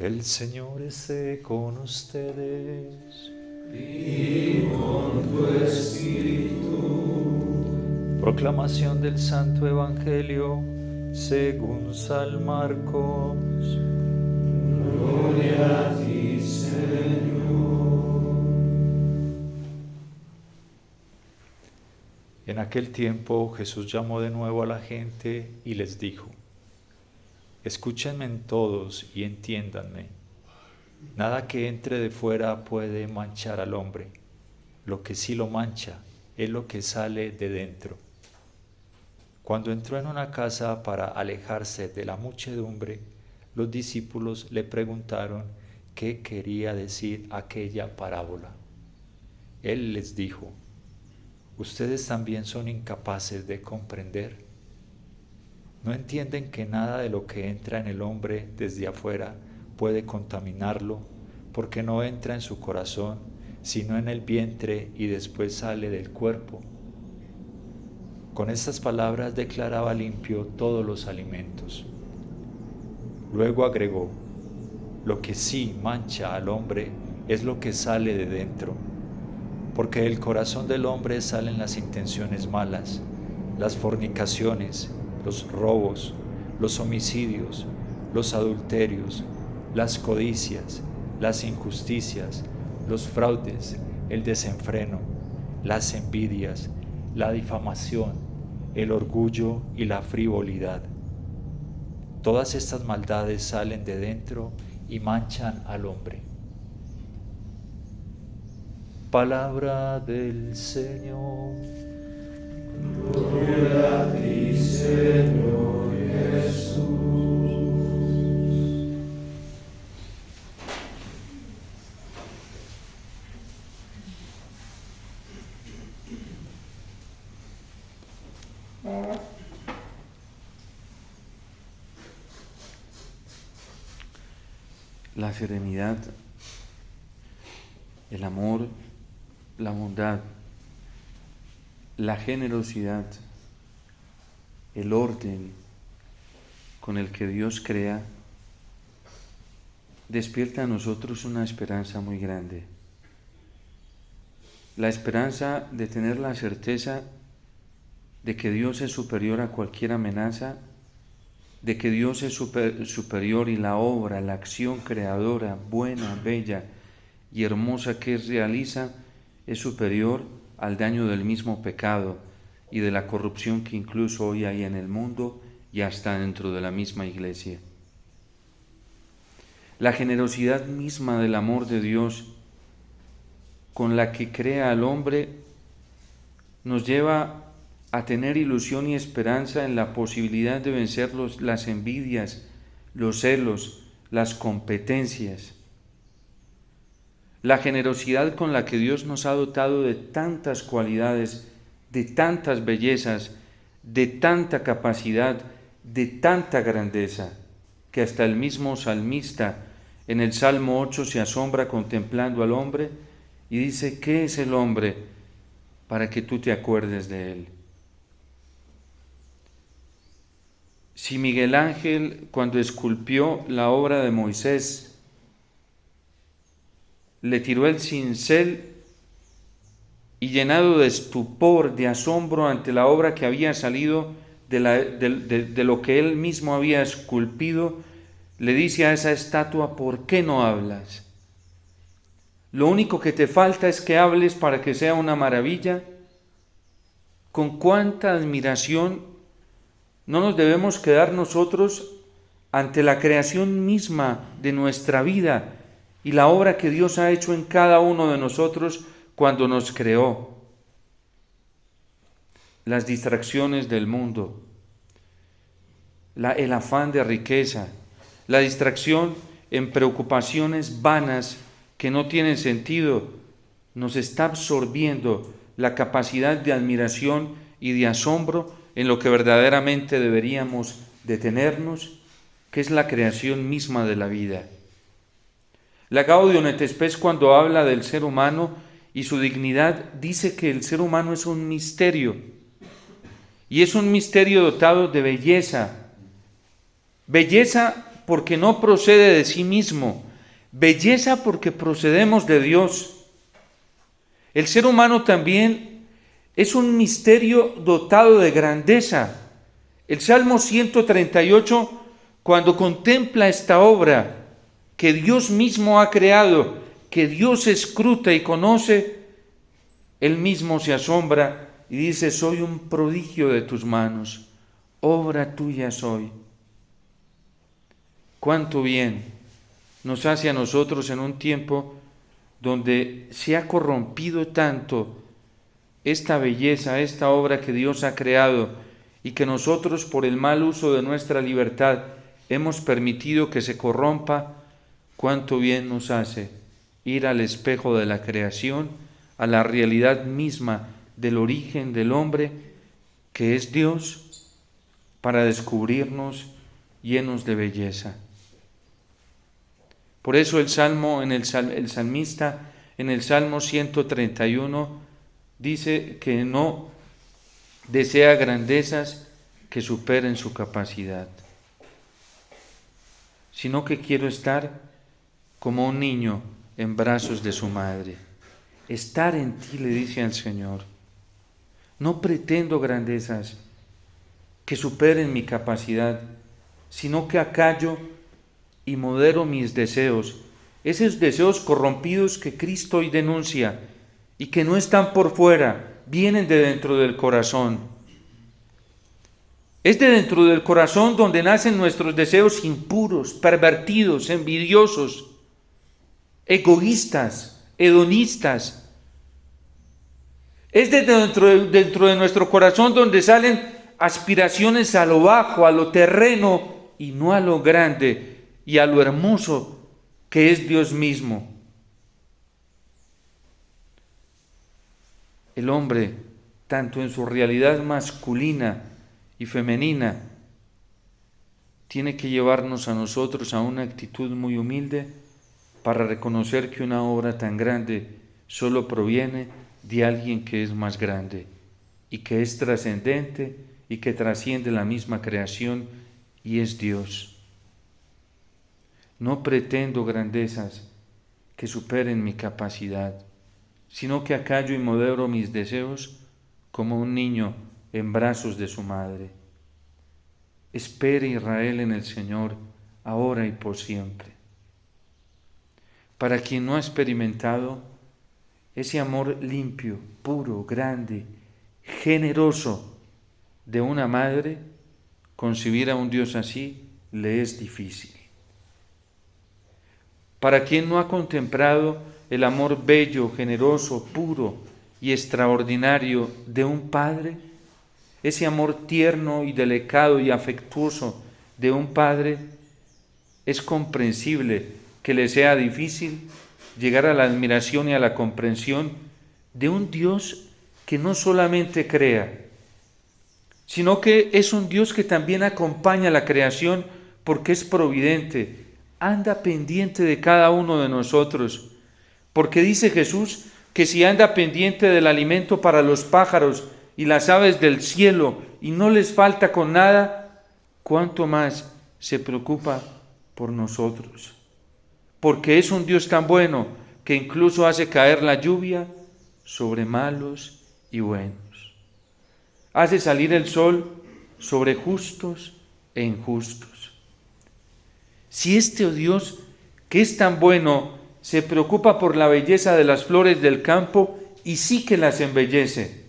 El Señor esté con ustedes. Y con tu espíritu. Proclamación del Santo Evangelio según San Marcos. Gloria a ti, Señor. En aquel tiempo Jesús llamó de nuevo a la gente y les dijo: Escúchenme todos y entiéndanme. Nada que entre de fuera puede manchar al hombre. Lo que sí lo mancha es lo que sale de dentro. Cuando entró en una casa para alejarse de la muchedumbre, los discípulos le preguntaron qué quería decir aquella parábola. Él les dijo: ¿Ustedes también son incapaces de comprender? ¿No entienden que nada de lo que entra en el hombre desde afuera puede contaminarlo, porque no entra en su corazón, sino en el vientre y después sale del cuerpo? Con estas palabras declaraba limpio todos los alimentos. Luego agregó: lo que sí mancha al hombre es lo que sale de dentro, porque del corazón del hombre salen las intenciones malas, las fornicaciones, los robos, los homicidios, los adulterios, las codicias, las injusticias, los fraudes, el desenfreno, las envidias, la difamación, el orgullo y la frivolidad. Todas estas maldades salen de dentro y manchan al hombre. Palabra del Señor. Gloria a ti, Señor Jesús. La serenidad, el amor, la bondad, la generosidad, el orden con el que Dios crea, despierta a nosotros una esperanza muy grande. La esperanza de tener la certeza de que Dios es superior a cualquier amenaza, de que Dios es superior y la obra, la acción creadora, buena, bella y hermosa que realiza es superior al daño del mismo pecado y de la corrupción que incluso hoy hay en el mundo y hasta dentro de la misma iglesia. La generosidad misma del amor de Dios con la que crea al hombre nos lleva a tener ilusión y esperanza en la posibilidad de vencer las envidias, los celos, las competencias. La generosidad con la que Dios nos ha dotado de tantas cualidades, de tantas bellezas, de tanta capacidad, de tanta grandeza, que hasta el mismo salmista en el Salmo 8 se asombra contemplando al hombre y dice: ¿qué es el hombre para que tú te acuerdes de él? Si Miguel Ángel, cuando esculpió la obra de Moisés, le tiró el cincel y llenado de estupor, de asombro ante la obra que había salido de lo que él mismo había esculpido, le dice a esa estatua: ¿por qué no hablas? Lo único que te falta es que hables para que sea una maravilla. Con cuánta admiración no nos debemos quedar nosotros ante la creación misma de nuestra vida y la obra que Dios ha hecho en cada uno de nosotros cuando nos creó. Las distracciones del mundo, el afán de riqueza, la distracción en preocupaciones vanas que no tienen sentido, nos está absorbiendo la capacidad de admiración y de asombro en lo que verdaderamente deberíamos detenernos, que es la creación misma de la vida. La Gaudium et Spes, cuando habla del ser humano y su dignidad, dice que el ser humano es un misterio, y es un misterio dotado de belleza porque no procede de sí mismo, belleza porque procedemos de Dios. El ser humano también es un misterio dotado de grandeza. El Salmo 138, cuando contempla esta obra que Dios mismo ha creado, que Dios escruta y conoce, Él mismo se asombra y dice: soy un prodigio de tus manos, obra tuya soy. Cuánto bien nos hace a nosotros en un tiempo donde se ha corrompido tanto esta belleza, esta obra que Dios ha creado, y que nosotros, por el mal uso de nuestra libertad, hemos permitido que se corrompa. Cuánto bien nos hace ir al espejo de la creación, a la realidad misma del origen del hombre, que es Dios, para descubrirnos llenos de belleza. Por eso el salmista en el Salmo 131 dice que no desea grandezas que superen su capacidad, sino que quiero estar como un niño en brazos de su madre. Estar en ti, le dice al Señor. No pretendo grandezas que superen mi capacidad, sino que acallo y modero mis deseos, esos deseos corrompidos que Cristo hoy denuncia y que no están por fuera, vienen de dentro del corazón. Es de dentro del corazón donde nacen nuestros deseos impuros, pervertidos, envidiosos, egoístas, hedonistas. Es de dentro de nuestro corazón donde salen aspiraciones a lo bajo, a lo terreno y no a lo grande y a lo hermoso que es Dios mismo. El hombre, tanto en su realidad masculina y femenina, tiene que llevarnos a nosotros a una actitud muy humilde para reconocer que una obra tan grande solo proviene de alguien que es más grande y que es trascendente y que trasciende la misma creación, y es Dios. No pretendo grandezas que superen mi capacidad, sino que acallo y modero mis deseos como un niño en brazos de su madre. Espere Israel en el Señor, ahora y por siempre. Para quien no ha experimentado ese amor limpio, puro, grande, generoso de una madre, concebir a un Dios así le es difícil. Para quien no ha contemplado el amor bello, generoso, puro y extraordinario de un padre, ese amor tierno y delicado y afectuoso de un padre, es comprensible que le sea difícil llegar a la admiración y a la comprensión de un Dios que no solamente crea, sino que es un Dios que también acompaña la creación porque es providente, anda pendiente de cada uno de nosotros, porque dice Jesús que si anda pendiente del alimento para los pájaros y las aves del cielo y no les falta con nada, ¿cuánto más se preocupa por nosotros? Porque es un Dios tan bueno que incluso hace caer la lluvia sobre malos y buenos. Hace salir el sol sobre justos e injustos. Si este Dios, que es tan bueno, se preocupa por la belleza de las flores del campo y sí que las embellece,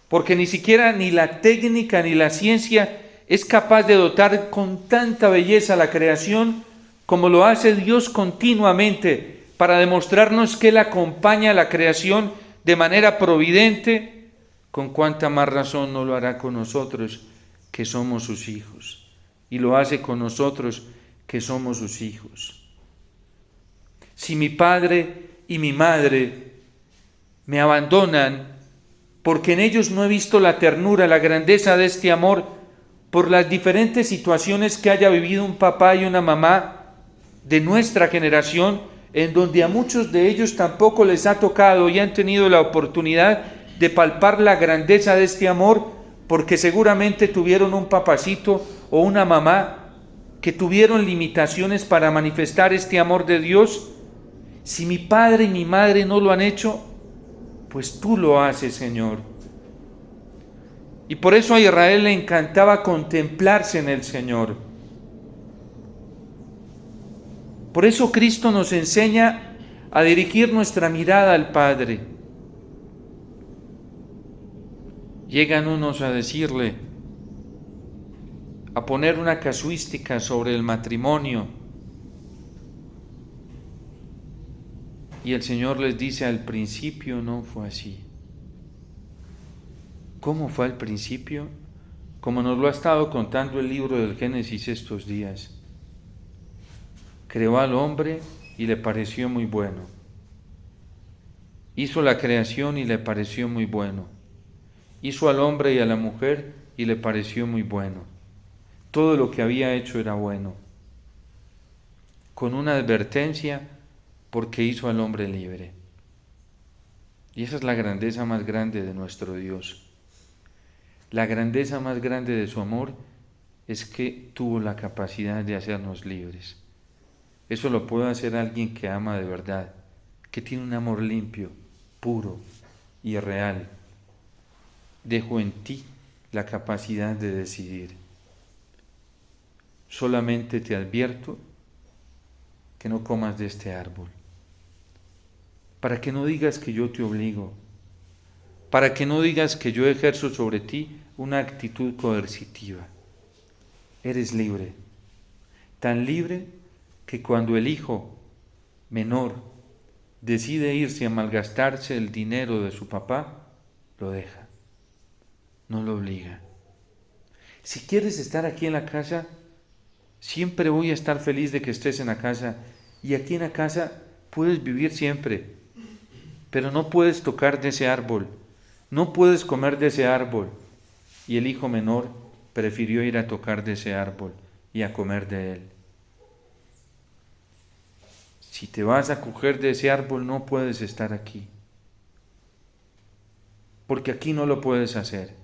porque ni siquiera ni la técnica ni la ciencia es capaz de dotar con tanta belleza la creación como lo hace Dios continuamente para demostrarnos que Él acompaña a la creación de manera providente. Con cuánta más razón no lo hará con nosotros que somos sus hijos, y lo hace con nosotros que somos sus hijos. Si mi padre y mi madre me abandonan porque en ellos no he visto la ternura, la grandeza de este amor, por las diferentes situaciones que haya vivido un papá y una mamá de nuestra generación, en donde a muchos de ellos tampoco les ha tocado y han tenido la oportunidad de palpar la grandeza de este amor, porque seguramente tuvieron un papacito o una mamá que tuvieron limitaciones para manifestar este amor de Dios. Si mi padre y mi madre no lo han hecho, pues tú lo haces, Señor. Y por eso a Israel le encantaba contemplarse en el Señor. Por eso Cristo nos enseña a dirigir nuestra mirada al Padre. Llegan unos a decirle, a poner una casuística sobre el matrimonio. Y el Señor les dice, al principio no fue así. ¿Cómo fue al principio? Como nos lo ha estado contando el libro del Génesis estos días. Creó al hombre y le pareció muy bueno. Hizo la creación y le pareció muy bueno. Hizo al hombre y a la mujer y le pareció muy bueno. Todo lo que había hecho era bueno. Con una advertencia, porque hizo al hombre libre. Y esa es la grandeza más grande de nuestro Dios. La grandeza más grande de su amor es que tuvo la capacidad de hacernos libres. Eso lo puede hacer alguien que ama de verdad, que tiene un amor limpio, puro y real. Dejo en ti la capacidad de decidir. Solamente te advierto que no comas de este árbol, para que no digas que yo te obligo, para que no digas que yo ejerzo sobre ti una actitud coercitiva. Eres libre, tan libre que cuando el hijo menor decide irse a malgastarse el dinero de su papá, lo deja, no lo obliga. Si quieres estar aquí en la casa, siempre voy a estar feliz de que estés en la casa, y aquí en la casa puedes vivir siempre, pero no puedes tocar de ese árbol, no puedes comer de ese árbol. Y el hijo menor prefirió ir a tocar de ese árbol y a comer de él. Si te vas a coger de ese árbol, no puedes estar aquí, porque aquí no lo puedes hacer.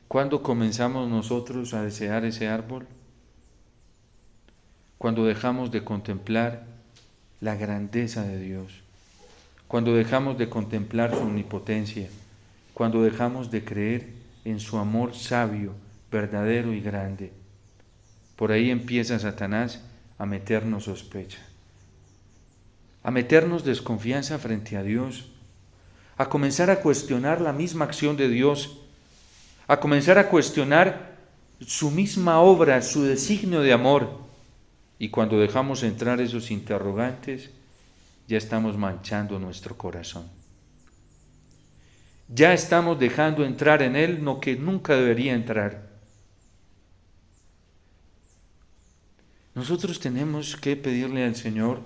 ¿Cuándo comenzamos nosotros a desear ese árbol? Cuando dejamos de contemplar la grandeza de Dios, cuando dejamos de contemplar su omnipotencia, cuando dejamos de creer en su amor sabio, verdadero y grande. Por ahí empieza Satanás a meternos sospecha, a meternos desconfianza frente a Dios, a comenzar a cuestionar la misma acción de Dios, a comenzar a cuestionar su misma obra, su designio de amor. Y cuando dejamos entrar esos interrogantes, ya estamos manchando nuestro corazón. Ya estamos dejando entrar en él lo que nunca debería entrar. Nosotros tenemos que pedirle al Señor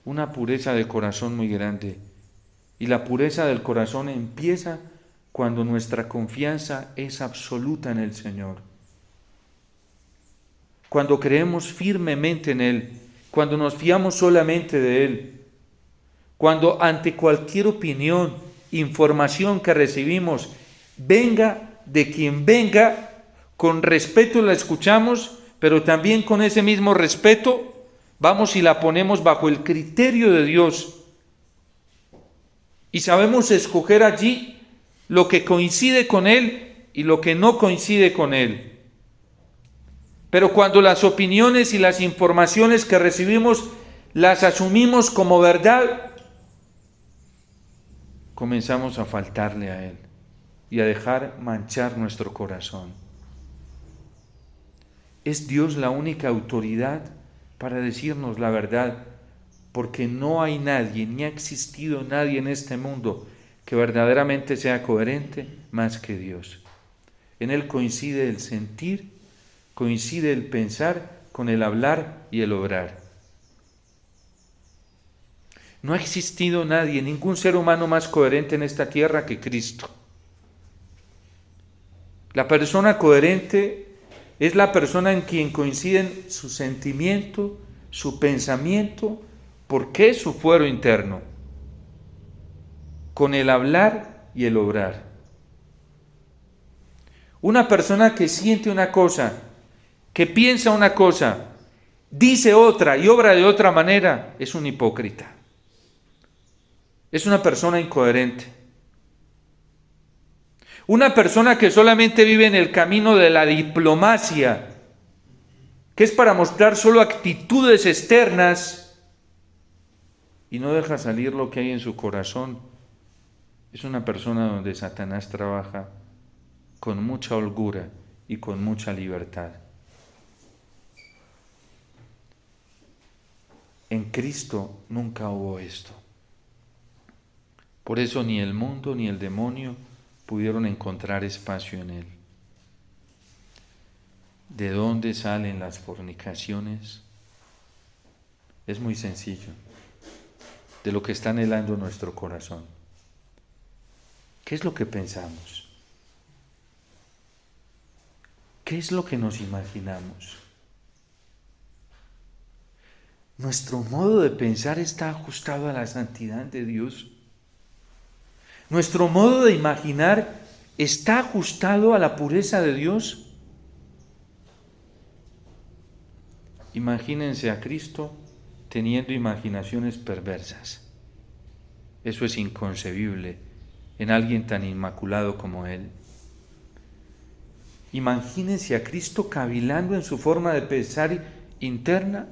una pureza de corazón muy grande. Y la pureza del corazón empieza cuando nuestra confianza es absoluta en el Señor. Cuando creemos firmemente en Él, cuando nos fiamos solamente de Él, cuando ante cualquier opinión, información que recibimos, venga de quien venga, con respeto la escuchamos, pero también con ese mismo respeto vamos y la ponemos bajo el criterio de Dios. Y sabemos escoger allí lo que coincide con Él y lo que no coincide con Él. Pero cuando las opiniones y las informaciones que recibimos las asumimos como verdad, comenzamos a faltarle a Él y a dejar manchar nuestro corazón. Es Dios la única autoridad para decirnos la verdad, porque no hay nadie, ni ha existido nadie en este mundo que verdaderamente sea coherente más que Dios. En Él coincide el sentir, coincide el pensar con el hablar y el obrar. No ha existido nadie, ningún ser humano más coherente en esta tierra que Cristo. La persona coherente es la persona en quien coinciden su sentimiento, su pensamiento, porque es su fuero interno, con el hablar y el obrar. Una persona que siente una cosa que piensa una cosa, dice otra y obra de otra manera, es un hipócrita. Es una persona incoherente. Una persona que solamente vive en el camino de la diplomacia, que es para mostrar solo actitudes externas y no deja salir lo que hay en su corazón, es una persona donde Satanás trabaja con mucha holgura y con mucha libertad. En Cristo nunca hubo esto. Por eso ni el mundo ni el demonio pudieron encontrar espacio en él. ¿De dónde salen las fornicaciones? Es muy sencillo. De lo que está anhelando nuestro corazón. ¿Qué es lo que pensamos? ¿Qué es lo que nos imaginamos? ¿Nuestro modo de pensar está ajustado a la santidad de Dios? ¿Nuestro modo de imaginar está ajustado a la pureza de Dios? Imagínense a Cristo teniendo imaginaciones perversas. Eso es inconcebible en alguien tan inmaculado como Él. Imagínense a Cristo cavilando en su forma de pensar interna.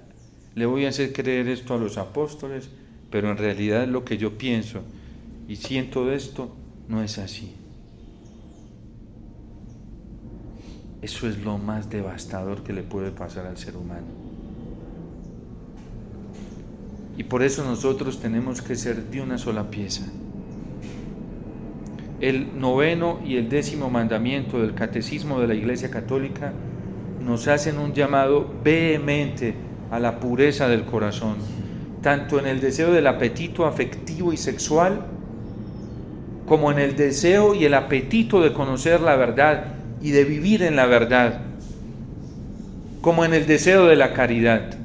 Le voy a hacer creer esto a los apóstoles, pero en realidad lo que yo pienso y siento de esto no es así. Eso es lo más devastador que le puede pasar al ser humano. Y por eso nosotros tenemos que ser de una sola pieza. El 9º y el 10º mandamiento del Catecismo de la Iglesia Católica nos hacen un llamado vehemente a la pureza del corazón, tanto en el deseo del apetito afectivo y sexual, como en el deseo y el apetito de conocer la verdad y de vivir en la verdad, como en el deseo de la caridad.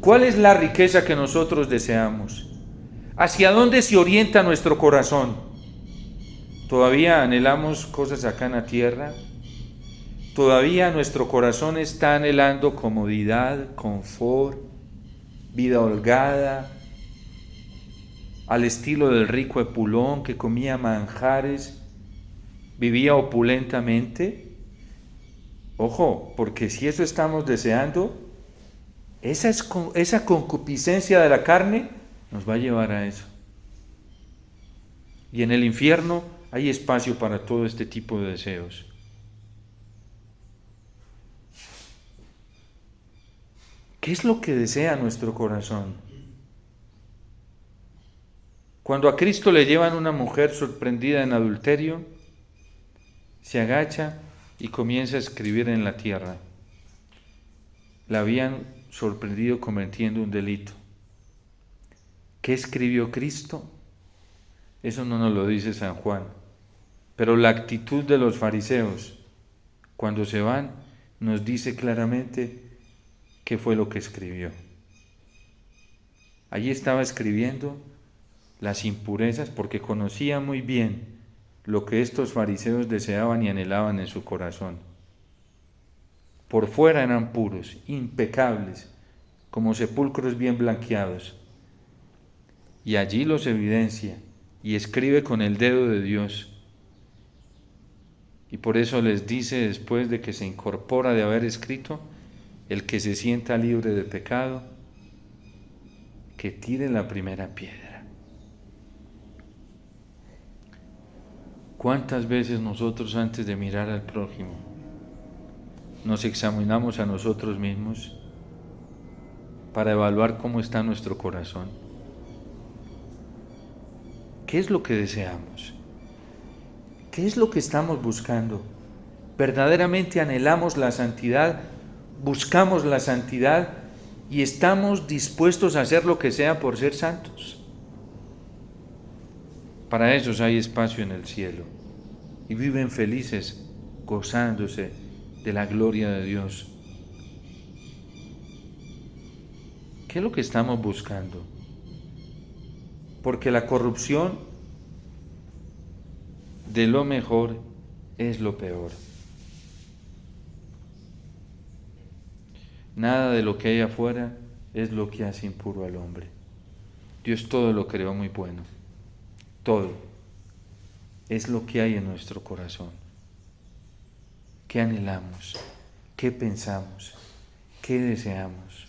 ¿Cuál es la riqueza que nosotros deseamos? ¿Hacia dónde se orienta nuestro corazón? ¿Todavía anhelamos cosas acá en la tierra? ¿Todavía nuestro corazón está anhelando comodidad, confort, vida holgada, al estilo del rico Epulón que comía manjares, vivía opulentamente? Ojo, porque si eso estamos deseando, esa concupiscencia de la carne nos va a llevar a eso. Y en el infierno hay espacio para todo este tipo de deseos. ¿Qué es lo que desea nuestro corazón? Cuando a Cristo le llevan una mujer sorprendida en adulterio, se agacha y comienza a escribir en la tierra. La habían sorprendido cometiendo un delito. ¿Qué escribió Cristo? Eso no nos lo dice San Juan. Pero la actitud de los fariseos, cuando se van, nos dice claramente qué fue lo que escribió. Allí estaba escribiendo las impurezas, porque conocía muy bien lo que estos fariseos deseaban y anhelaban en su corazón. Por fuera eran puros, impecables, como sepulcros bien blanqueados. Y allí los evidencia y escribe con el dedo de Dios. Y por eso les dice, después de que se incorpora de haber escrito, el que se sienta libre de pecado, que tire la primera piedra. ¿Cuántas veces nosotros, antes de mirar al prójimo, nos examinamos a nosotros mismos para evaluar cómo está nuestro corazón? ¿Qué es lo que deseamos? ¿Qué es lo que estamos buscando? ¿Verdaderamente anhelamos la santidad? ¿Buscamos la santidad? ¿Y estamos dispuestos a hacer lo que sea por ser santos? Para ellos hay espacio en el cielo y viven felices, gozándose de la gloria de Dios. ¿Qué es lo que estamos buscando? Porque la corrupción de lo mejor es lo peor. nada de lo que hay afuera es lo que hace impuro al hombre. Dios todo lo creó muy bueno. Todo. Es lo que hay en nuestro corazón. ¿Qué anhelamos? ¿Qué pensamos? ¿Qué deseamos?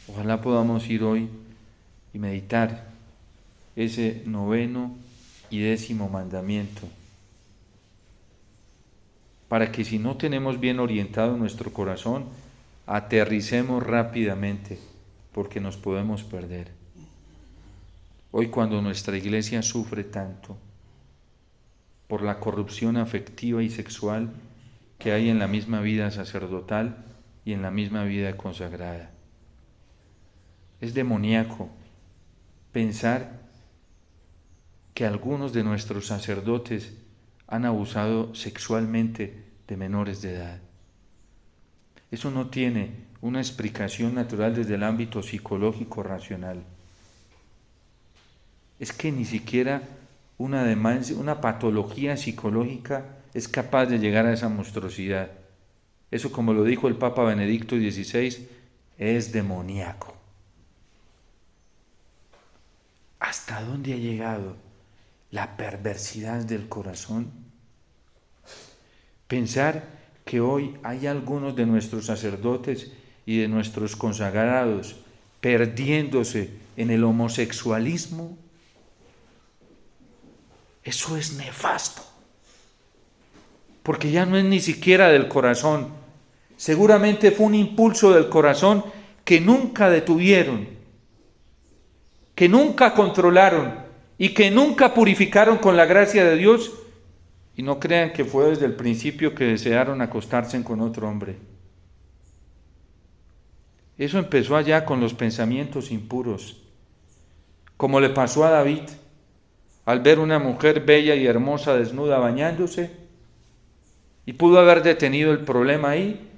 Ojalá podamos ir hoy y meditar ese 9º y 10º mandamiento, para que si no tenemos bien orientado nuestro corazón, aterricemos rápidamente, porque nos podemos perder. Hoy, cuando nuestra iglesia sufre tanto por la corrupción afectiva y sexual que hay en la misma vida sacerdotal y en la misma vida consagrada, es demoníaco pensar que algunos de nuestros sacerdotes han abusado sexualmente de menores de edad. Eso no tiene una explicación natural desde el ámbito psicológico racional. Es que ni siquiera una demencia, una patología psicológica es capaz de llegar a esa monstruosidad. Eso, como lo dijo el Papa Benedicto XVI, es demoníaco. ¿Hasta dónde ha llegado la perversidad del corazón? Pensar que hoy hay algunos de nuestros sacerdotes y de nuestros consagrados perdiéndose en el homosexualismo, eso es nefasto, porque ya no es ni siquiera del corazón. Seguramente fue un impulso del corazón que nunca detuvieron, que nunca controlaron y que nunca purificaron con la gracia de Dios. Y no crean que fue desde el principio que desearon acostarse con otro hombre. Eso empezó allá con los pensamientos impuros, como le pasó a David al ver una mujer bella y hermosa desnuda bañándose, y pudo haber detenido el problema ahí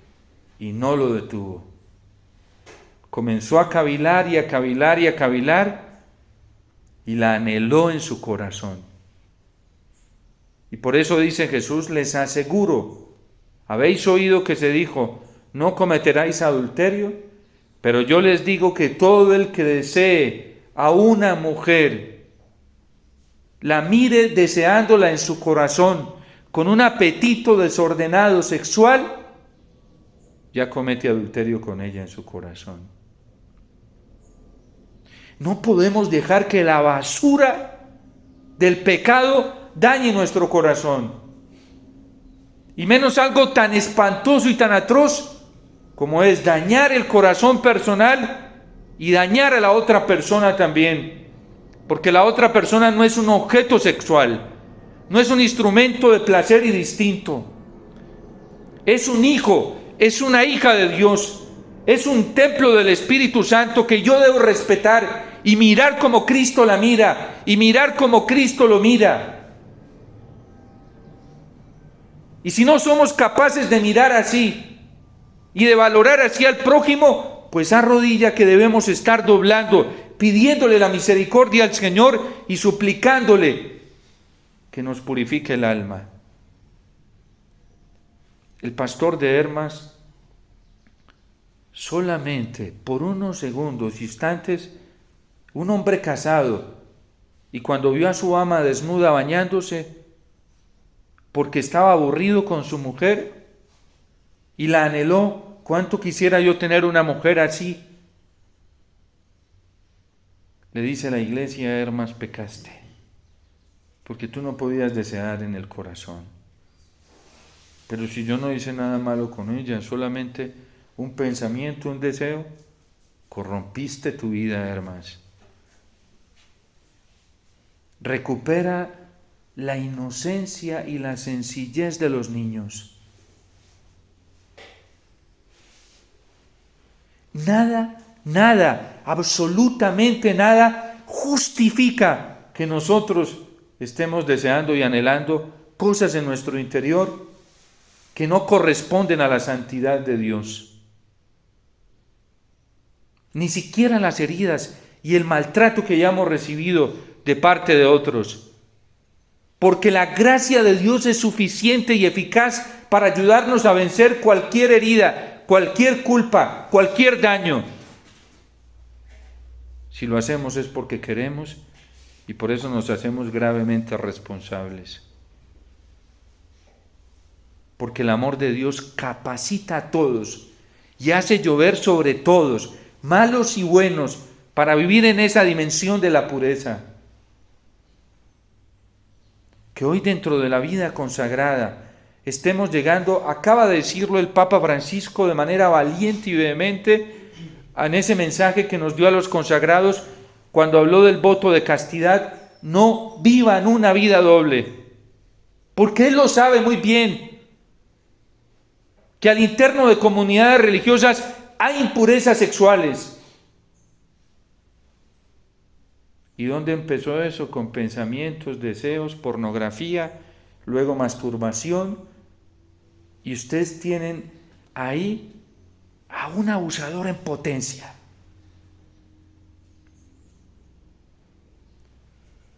y no lo detuvo. Comenzó a cavilar y a cavilar y a cavilar y la anheló en su corazón. Y por eso dice Jesús: les aseguro, habéis oído que se dijo, no cometeráis adulterio, pero yo les digo que todo el que desee a una mujer, la mire deseándola en su corazón, con un apetito desordenado sexual, ya comete adulterio con ella en su corazón. No podemos dejar que la basura del pecado dañe nuestro corazón, y menos algo tan espantoso y tan atroz como es dañar el corazón personal y dañar a la otra persona también, porque la otra persona no es un objeto sexual, no es un instrumento de placer y distinto, es un hijo, es una hija de Dios, es un templo del Espíritu Santo que yo debo respetar y mirar como Cristo la mira y mirar como Cristo lo mira. Y si no somos capaces de mirar así y de valorar así al prójimo, pues arrodilla que debemos estar doblando, pidiéndole la misericordia al Señor y suplicándole que nos purifique el alma. El pastor de Hermas, solamente por unos segundos, instantes, un hombre casado, y cuando vio a su ama desnuda bañándose, porque estaba aburrido con su mujer y la anheló, cuánto quisiera yo tener una mujer así, le dice la iglesia: Hermas, pecaste, porque tú no podías desear en el corazón. Pero si yo no hice nada malo con ella, solamente un pensamiento, un deseo, corrompiste tu vida, Hermas. Recupera la inocencia y la sencillez de los niños. Nada, absolutamente nada justifica que nosotros estemos deseando y anhelando cosas en nuestro interior que no corresponden a la santidad de Dios. Ni siquiera las heridas y el maltrato que ya hemos recibido de parte de otros. Porque la gracia de Dios es suficiente y eficaz para ayudarnos a vencer cualquier herida, cualquier culpa, cualquier daño. Si lo hacemos es porque queremos y por eso nos hacemos gravemente responsables. Porque el amor de Dios capacita a todos y hace llover sobre todos, malos y buenos, para vivir en esa dimensión de la pureza. Que hoy dentro de la vida consagrada estemos llegando, acaba de decirlo el Papa Francisco de manera valiente y vehemente en ese mensaje que nos dio a los consagrados cuando habló del voto de castidad: no vivan una vida doble, porque él lo sabe muy bien, que al interno de comunidades religiosas hay impurezas sexuales. ¿Y dónde empezó eso? Con pensamientos, deseos, pornografía, luego masturbación. Y ustedes tienen ahí a un abusador en potencia,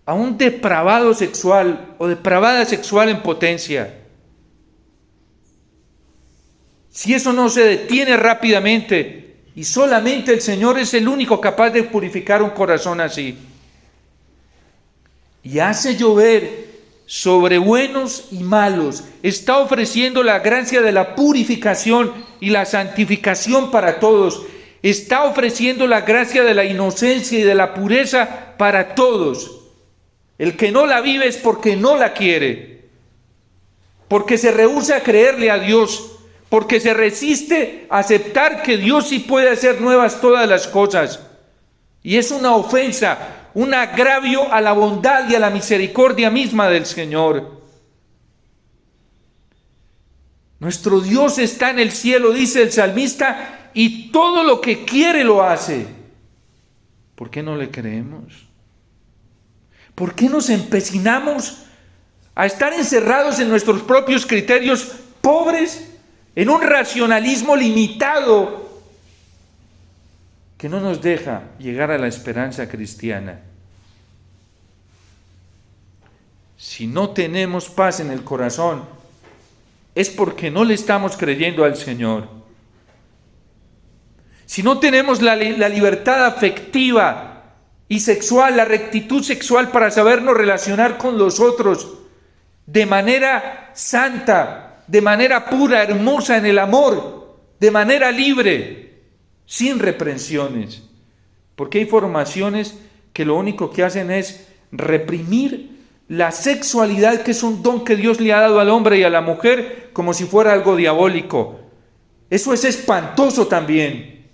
a un depravado sexual o depravada sexual en potencia. Si eso no se detiene rápidamente, y solamente el Señor es el único capaz de purificar un corazón así, y hace llover sobre buenos y malos, está ofreciendo la gracia de la purificación y la santificación para todos, está ofreciendo la gracia de la inocencia y de la pureza para todos. El que no la vive es porque no la quiere, porque se rehúsa a creerle a Dios, porque se resiste a aceptar que Dios sí puede hacer nuevas todas las cosas. Y es una ofensa, un agravio a la bondad y a la misericordia misma del Señor. Nuestro Dios está en el cielo, dice el salmista, y todo lo que quiere lo hace. ¿Por qué no le creemos? ¿Por qué nos empecinamos a estar encerrados en nuestros propios criterios pobres, en un racionalismo limitado que no nos deja llegar a la esperanza cristiana? Si no tenemos paz en el corazón, es porque no le estamos creyendo al Señor. Si no tenemos la libertad afectiva y sexual, la rectitud sexual para sabernos relacionar con los otros de manera santa, de manera pura, hermosa en el amor, de manera libre, sin reprensiones. Porque hay formaciones que lo único que hacen es reprimir la sexualidad, que es un don que Dios le ha dado al hombre y a la mujer, como si fuera algo diabólico. Eso es espantoso también.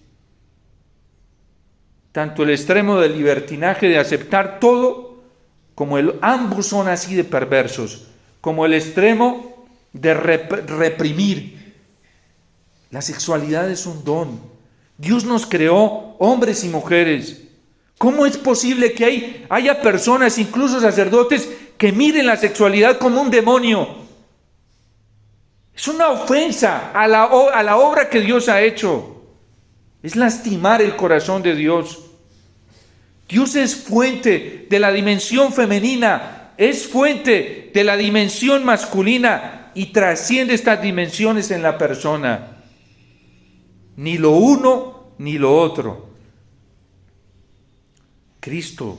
Tanto el extremo del libertinaje, de aceptar todo, como ambos son así de perversos, como el extremo de reprimir. La sexualidad es un don. Dios nos creó hombres y mujeres. ¿Cómo es posible que haya personas, incluso sacerdotes, que miren la sexualidad como un demonio? Es una ofensa a la obra que Dios ha hecho. Es lastimar el corazón de Dios. Dios es fuente de la dimensión femenina, es fuente de la dimensión masculina y trasciende estas dimensiones en la persona. Ni lo uno ni lo otro. Cristo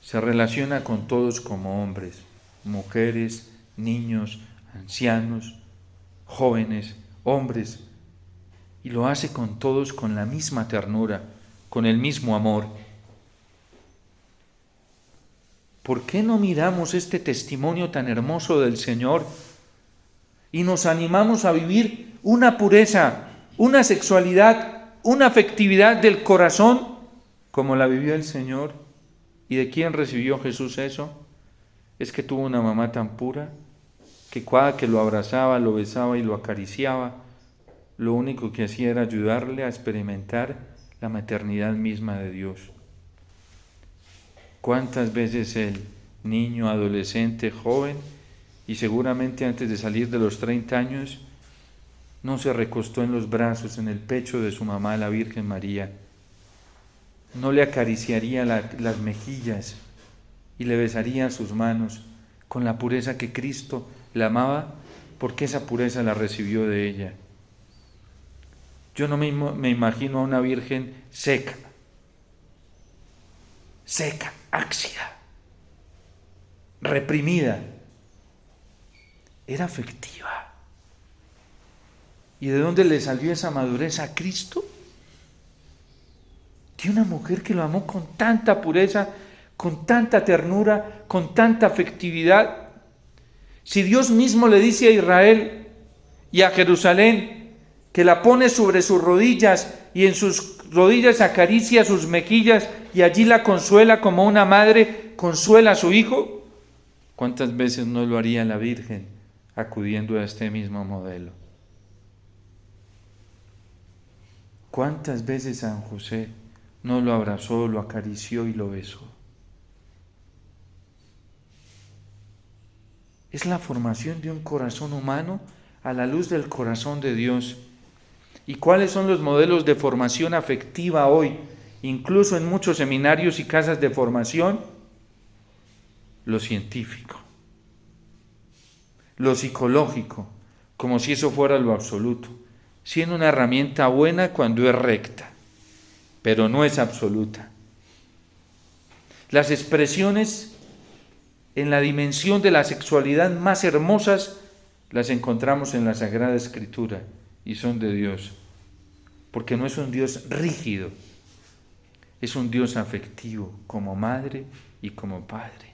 se relaciona con todos como hombres, mujeres, niños, ancianos, jóvenes, hombres, y lo hace con todos con la misma ternura, con el mismo amor. ¿Por qué no miramos este testimonio tan hermoso del Señor y nos animamos a vivir una pureza, una sexualidad, una afectividad del corazón como la vivió el Señor? ¿Y de quién recibió Jesús eso? Es que tuvo una mamá tan pura que cada que lo abrazaba, lo besaba y lo acariciaba, lo único que hacía era ayudarle a experimentar la maternidad misma de Dios. ¿Cuántas veces el niño, adolescente, joven, y seguramente antes de salir de los 30 años, no se recostó en los brazos, en el pecho de su mamá, la Virgen María? No le acariciaría las mejillas y le besaría sus manos con la pureza que Cristo la amaba, porque esa pureza la recibió de ella. Yo no me imagino a una virgen seca, ácida, reprimida. Era afectiva. ¿Y de dónde le salió esa madurez a Cristo? De una mujer que lo amó con tanta pureza, con tanta ternura, con tanta afectividad. Si Dios mismo le dice a Israel y a Jerusalén que la pone sobre sus rodillas y en sus rodillas acaricia sus mejillas y allí la consuela como una madre consuela a su hijo, ¿cuántas veces no lo haría la Virgen acudiendo a este mismo modelo? ¿Cuántas veces San José no lo abrazó, lo acarició y lo besó? Es la formación de un corazón humano a la luz del corazón de Dios. ¿Y cuáles son los modelos de formación afectiva hoy? Incluso en muchos seminarios y casas de formación, lo científico, lo psicológico, como si eso fuera lo absoluto, siendo una herramienta buena cuando es recta, pero no es absoluta. Las expresiones en la dimensión de la sexualidad más hermosas las encontramos en la Sagrada Escritura y son de Dios, porque no es un Dios rígido, es un Dios afectivo, como madre y como padre.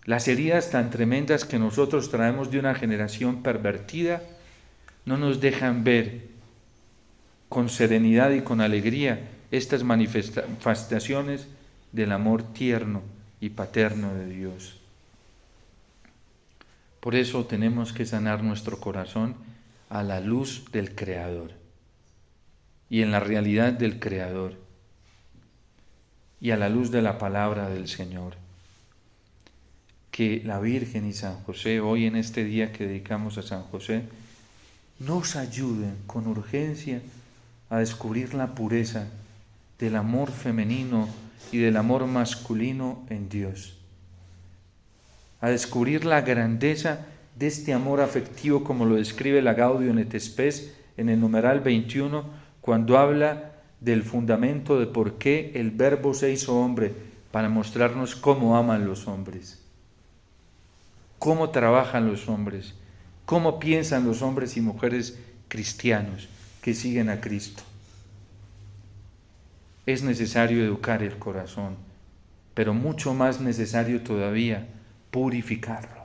Las heridas tan tremendas que nosotros traemos de una generación pervertida no nos dejan ver con serenidad y con alegría estas manifestaciones del amor tierno y paterno de Dios. Por eso tenemos que sanar nuestro corazón a la luz del Creador y en la realidad del Creador y a la luz de la palabra del Señor. Que la Virgen y San José, hoy en este día que dedicamos a San José, nos ayuden con urgencia a descubrir la pureza del amor femenino y del amor masculino en Dios, a descubrir la grandeza de este amor afectivo como lo describe la Gaudium et Spes en el numeral 21, cuando habla del fundamento de por qué el Verbo se hizo hombre, para mostrarnos cómo aman los hombres, cómo trabajan los hombres, cómo piensan los hombres y mujeres cristianos que siguen a Cristo. Es necesario educar el corazón, pero mucho más necesario todavía purificarlo.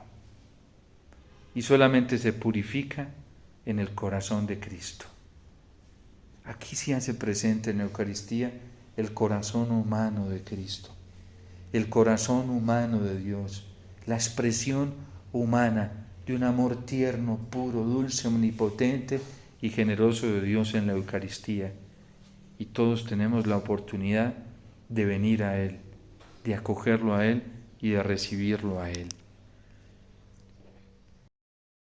Y solamente se purifica en el corazón de Cristo. Aquí se hace presente en la Eucaristía el corazón humano de Cristo, el corazón humano de Dios, la expresión humana de un amor tierno, puro, dulce, omnipotente y generoso de Dios en la Eucaristía. Y todos tenemos la oportunidad de venir a Él, de acogerlo a Él y de recibirlo a Él.